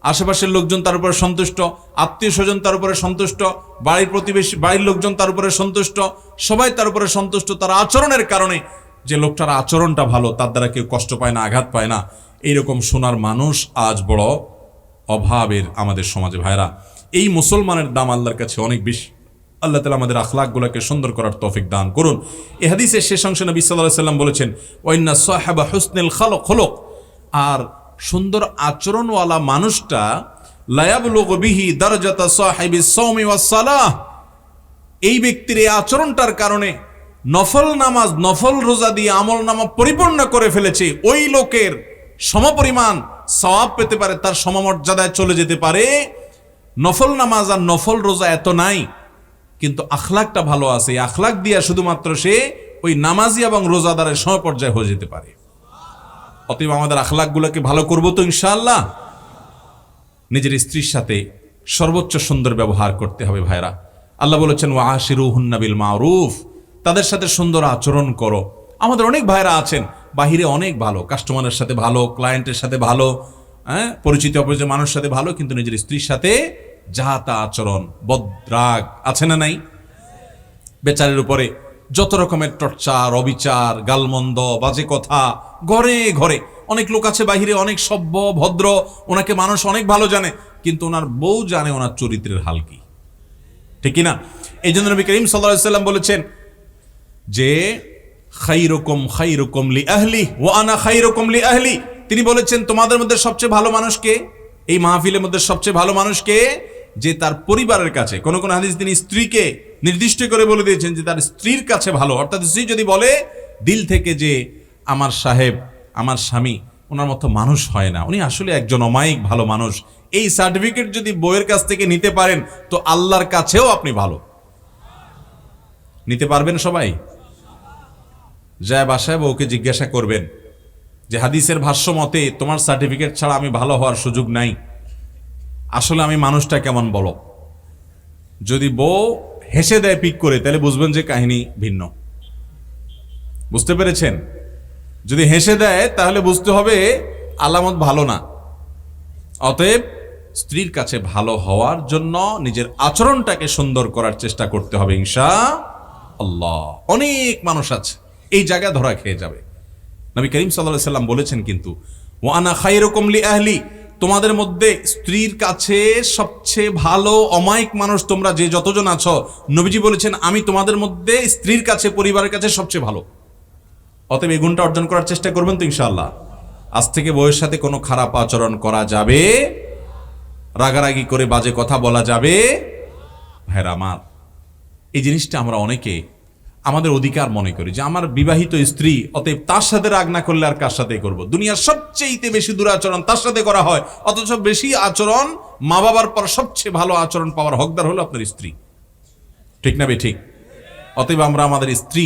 আশেপাশের লোকজন তার উপরে সন্তুষ্ট, আত্মীয় স্বজন তার উপরে সন্তুষ্ট, বাড়ির প্রতিবেশী, বাড়ির লোকজন তার উপরে সন্তুষ্ট, সবাই তার উপরে সন্তুষ্ট তার আচরণের কারণে। যে লোকটার আচরণটা ভালো, তার দ্বারা কেউ কষ্ট পায় না, আঘাত পায় না। এইরকম শোনার মানুষ আজ বড় অভাবের আমাদের সমাজে। ভাইরা, এই মুসলমানের দাম আল্লাহর কাছে অনেক বেশি। আল্লাহ তাআলা আমাদের আখলাকগুলোকে সুন্দর করার তৌফিক দান করুন। এই হাদিসের শেষ অংশে নবী সাল্লাল্লাহু আলাইহি ওয়াসাল্লাম বলেছেন, ওয়াইন্না সাহাবা হুসনিল খুলুক, আর সুন্দর আচরণওয়ালা মানুষটা লা ইয়াবলুগু বিহি দারাজাতা সাহিবিস সাওমি ওয়াস সালাহ, এই ব্যক্তির এই আচরণটার কারণে নফল নামাজ, নফল রোজা দিয়ে আমল নামা পরিপূর্ণ করে ফেলেছে, ওই লোকের সমপরিমাণ সওয়াব পেতে পারে, তার সমমর্যাদায় চলে যেতে পারে। নফল নামাজ আর নফল রোজা এত নাই, কিন্তু আখলাকটা ভালো আছে, আখলাক দিয়া শুধুমাত্র সে ওই নামাজি এবং রোজাদারের সমপর্যায়ে হয়ে যেতে পারে। অতএব আমাদের আখলাকগুলোকে ভালো করব তো ইনশাআল্লাহ। নিজের স্ত্রীর সাথে সর্বোচ্চ সুন্দর ব্যবহার করতে হবে ভাইরা। আল্লাহ বলেছেন ওয়াশিরুহুন্না বিল মারুফ, তাদের সাথে সুন্দর আচরণ করো। আমাদের অনেক ভাইরা আছেন বাহিরে অনেক ভালো, কাস্টমারের সাথে ভালো, ক্লায়েন্টের সাথে ভালো, পরিচিত অপরিচিত মানুষের সাথে ভালো, কিন্তু নিজের স্ত্রীর সাথে যা তা আচরণ, বদরাগ আছে না নাই? বেচারের উপরে যত রকমের টর্চার, অবিচার, গালমন্দ, বাজে কথা, ঘরে ঘরে। অনেক লোক আছে বাহিরে অনেক সভ্য ভদ্র, ওনাকে মানুষ অনেক ভালো জানে, কিন্তু ওনার বউ জানে ওনার চরিত্রের হাল কি, ঠিক কিনা? এই জন্য নবী করিম সাল্লাল্লাহু আলাইহি ওয়াসাল্লাম বলেছেন যে খাইরুকুম খাইরুকুম লি আহলি ওয়া আনা খাইরুকুম লি আহলি। তিনি বলেছেন তোমাদের মধ্যে সবচেয়ে ভালো মানুষ কে? এই মাহফিলের মধ্যে সবচেয়ে ভালো মানুষ কে? যে তার পরিবারের কাছে। কোন কোন হাদিস তিনি স্ত্রীকে নির্দিষ্ট করে বলে দিয়েছেন যে তার স্ত্রীর কাছে ভালো। অর্থাৎ স্ত্রী যদি বলে দিল থেকে যে আমার সাহেব, আমার স্বামী ওনার মতো মানুষ হয় না, উনি আসলে একজন অমায়িক ভালো মানুষ, এই সার্টিফিকেট যদি বউয়ের কাছ থেকে নিতে পারেন তো আল্লাহর কাছেও আপনি ভালো। নিতে পারবেন সবাই? যায় বাসায় বউকে জিজ্ঞাসা করবেন যে হাদিসের ভাষ্য মতে তোমার সার্টিফিকেট ছাড়া আমি ভালো হওয়ার সুযোগ নাই, আসলে আমি মানুষটা কেমন বলো। যদি বউ হেসে দেয় পিক করে, তাহলে বুঝবেন যে কাহিনী ভিন্ন। বুঝতে পেরেছেন? যদি হেসে দেয় তাহলে বুঝতে হবে আলামত ভালো না। অতএব স্ত্রীর কাছে ভালো হওয়ার জন্য নিজের আচরণটাকে সুন্দর করার চেষ্টা করতে হবে ইনশাআল্লাহ। অনেক মানুষ আছে এই জায়গায় ধরা খেয়ে যাবে। নবী করিম সাল্লাল্লাহু আলাইহি ওয়াসাল্লাম বলেছেন কিন্তু ওয়া আনা খায়রুকুম লি আহলি, তোমাদের মধ্যে স্ত্রীর কাছে সবচেয়ে ভালো অমায়িক মানুষ তোমরা যে যতজন আছো, নবীজি বলেছেন আমি তোমাদের মধ্যে স্ত্রীর কাছে, পরিবারের কাছে সবচেয়ে ভালো। অতএব এই গুণটা অর্জন করার চেষ্টা করবেন তো ইনশাআল্লাহ। আজ থেকে বউয়ের সাথে কোনো খারাপ আচরণ করা যাবে, রাগারাগি করে বাজে কথা বলা যাবে। ভাইরা আমার, এই জিনিসটা আমরা অনেকে আমাদের অধিকার মনে করি যে আমার বিবাহিত স্ত্রী, অতএব তার সাথে রাগ না করলে আর কার সাথে করব। দুনিয়ার সবচেয়ে বেশি দুরাচরণ তার সাথে করা হয়, অথচ বেশি আচরণ মা বাবার পর সবচেয়ে ভালো আচরণ পাওয়ার হকদার হলো আপনার স্ত্রী। ঠিক না বে ঠিক? অতএব আমরা আমাদের স্ত্রী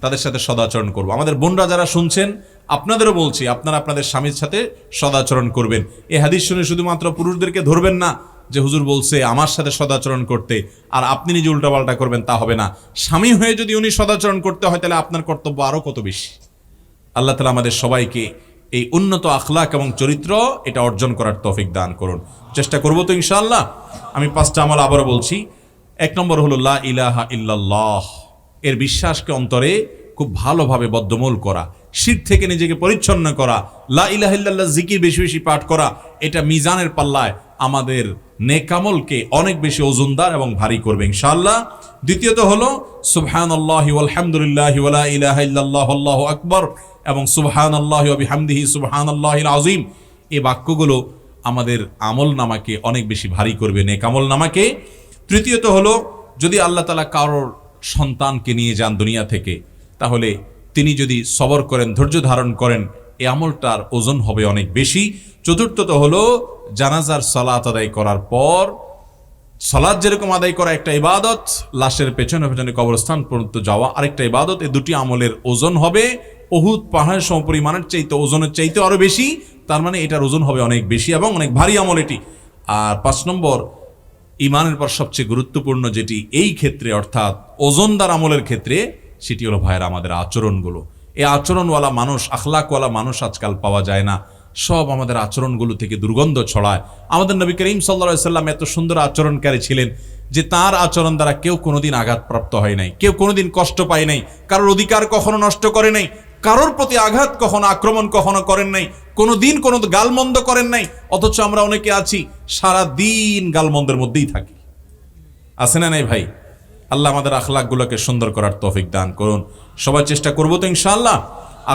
তাদের সাথে সদাচরণ করব। আমাদের বোনরা যারা শুনছেন, আপনাদেরও বলছি, আপনারা আপনাদের স্বামীর সাথে সদাচরণ করবেন। এই হাদিস শুনে শুধুমাত্র পুরুষদেরকে ধরবেন না যে হুজুর বলছে আমার সাথে সদাচরণ করতে, আর আপনি নিজে উল্টাপাল্টা করবেন, তা হবে না। স্বামী হয়ে যদি উনি সদাচরণ করতে হয়, তাহলে আপনার কর্তব্য আরো কত বেশি। আল্লাহ তাআলা আমাদের সবাইকে এই উন্নত আখলাক এবং চরিত্র এটা অর্জন করার তৌফিক দান করুন। চেষ্টা করব তো ইনশাআল্লাহ। আমি 5টা আমল আবারও বলছি। 1 নম্বর হলো লা ইলাহা ইল্লাল্লাহ, এর বিশ্বাসকে অন্তরে খুব ভালোভাবে বদ্ধমূল করা, শিরক থেকে নিজেকে পরিচ্ছন্ন করা, লা ইলাহা ইল্লাল্লাহ জিকির বেশি বেশি পাঠ করা। এটা মিজানের পাল্লায় আমাদের নেকামলকে অনেক বেশি ওজনদার এবং ভারী করবে ইনশাআল্লাহ। দ্বিতীয়ত হলো সুবহানাল্লাহি ওয়াল হামদুলিল্লাহি ওয়া লা ইলাহা ইল্লাল্লাহু আল্লাহু আকবার এবং সুবহানাল্লাহি ওয়া বিহামদিহি সুবহানাল্লাহিল আযীম। এই বাক্যগুলো আমাদের আমল নামাকে অনেক বেশি ভারী করবে, নেকামল নামাকে। তৃতীয়ত হলো যদি আল্লাহ তাআলা কারোর সন্তানকে নিয়ে যান দুনিয়া থেকে, তাহলে তিনি যদি সবর করেন, ধৈর্য ধারণ করেন, এই আমলটার ওজন হবে অনেক বেশি। চতুর্থত হলো জানাজার সালাত আদায় করার পর, সালাত যেরকম আদায় করা একটা ইবাদত, লাশের পেছনে পেছনে কবরস্থান পর্যন্ত যাওয়া আরেকটা ইবাদত। এই দুটি আমলের ওজন হবে উহুদ পাহাড়ের সমপরিমাণের চাইতে, ওজনের চাইতে আরো বেশি। তার মানে এটার ওজন হবে অনেক বেশি এবং অনেক ভারী আমল এটি। আর 5 নম্বর, ইমানের পর সবচেয়ে গুরুত্বপূর্ণ যেটি এই ক্ষেত্রে, অর্থাৎ ওজনদার আমলের ক্ষেত্রে, সেটি হলো ভাইয়েরা আমাদের আচরণগুলো। এই আচরণওয়ালা মানুষ, আখলাকওয়ালা মানুষ আজকাল পাওয়া যায় না। সব আমাদের আচরণগুলো থেকে দুর্গন্ধ ছড়ায়। আমাদের নবী করিম সাল্লাল্লাহু আলাইহি সাল্লাম এত সুন্দর আচরণকারী ছিলেন যে তার আচরণ দ্বারা কেউ কোনোদিন আঘাতপ্রাপ্ত হয় নাই, কেউ কোনোদিন কষ্ট পায় নাই, কারোর অধিকার কখনো নষ্ট করে নাই, কারোর প্রতি আঘাত কখনো, আক্রমণ কখনো করেন নাই, কোনোদিন কোনো গালমন্দ করেন নাই। অথচ আমরা অনেকে আছি সারা দিন গালমন্দের মধ্যেই থাকি। আছে না নাই ভাই? আল্লাহ আমাদের আখলাকগুলোকে সুন্দর করার তৌফিক দান করুন। সবাই চেষ্টা করবো তো ইনশাআল্লাহ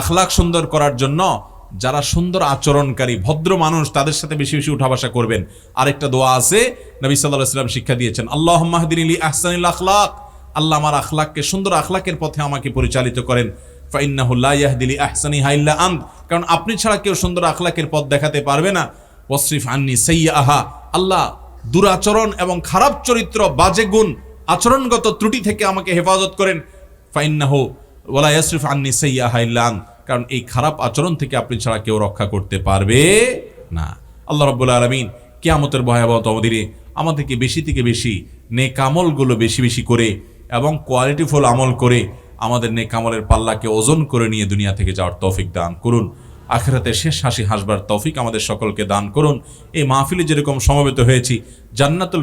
আখলাক সুন্দর করার জন্য। যারা সুন্দর আচরণকারী ভদ্র মানুষ, তাদের সাথে বেশি বেশি উঠা বসা করবেন। আরেকটা দোয়া আছে, নবী সাল্লাল্লাহু আলাইহি ওয়াসাল্লাম শিক্ষা দিয়েছেন, আল্লাহুম্মা হদিনি লি আহসানিল আখলাক, আল্লাহ আমার আখলাককে, সুন্দর আখলাকের পথে আমাকে পরিচালিত করেন। ফাইন্নাহু লা ইয়াহদি লি আহসানিহা ইল্লা আন্ত, কারণ আপনি ছাড়া কেউ সুন্দর আখলাকের পথ দেখাতে পারবে না। ওয়াসরিফ আন্নি সাইয়্যাহা, আল্লাহ দুরাচরণ এবং খারাপ চরিত্র, বাজে গুণ, আচরণগত ত্রুটি থেকে আমাকে হেফাজত করেন। ফাইন্নাহু ওয়ালা ইয়াসরিফ আন্নি সাইয়্যাহা ইল্লা আন্ত, কারণ এই খারাপ আচরণ থেকে আপনি ছাড়া কেউ রক্ষা করতে পারবে না। আল্লাহ রাব্বুল আলামিন কিয়ামতের ভয়াবহ দিনে আমাদেরকে বেশি থেকে বেশি নেক আমলগুলো বেশি বেশি করে এবং কোয়ালিটিফুল আমল করে আমাদের নেক আমলের পাল্লাকে ওজন করে নিয়ে দুনিয়া থেকে যাওয়ার তৌফিক দান করুন। আখিরাতে শেষ হাসি হাসবার তৌফিক আমাদের সকলকে দান করুন। এই মাহফিলে যেরকম সমবেত হয়েছি, জান্নাতুল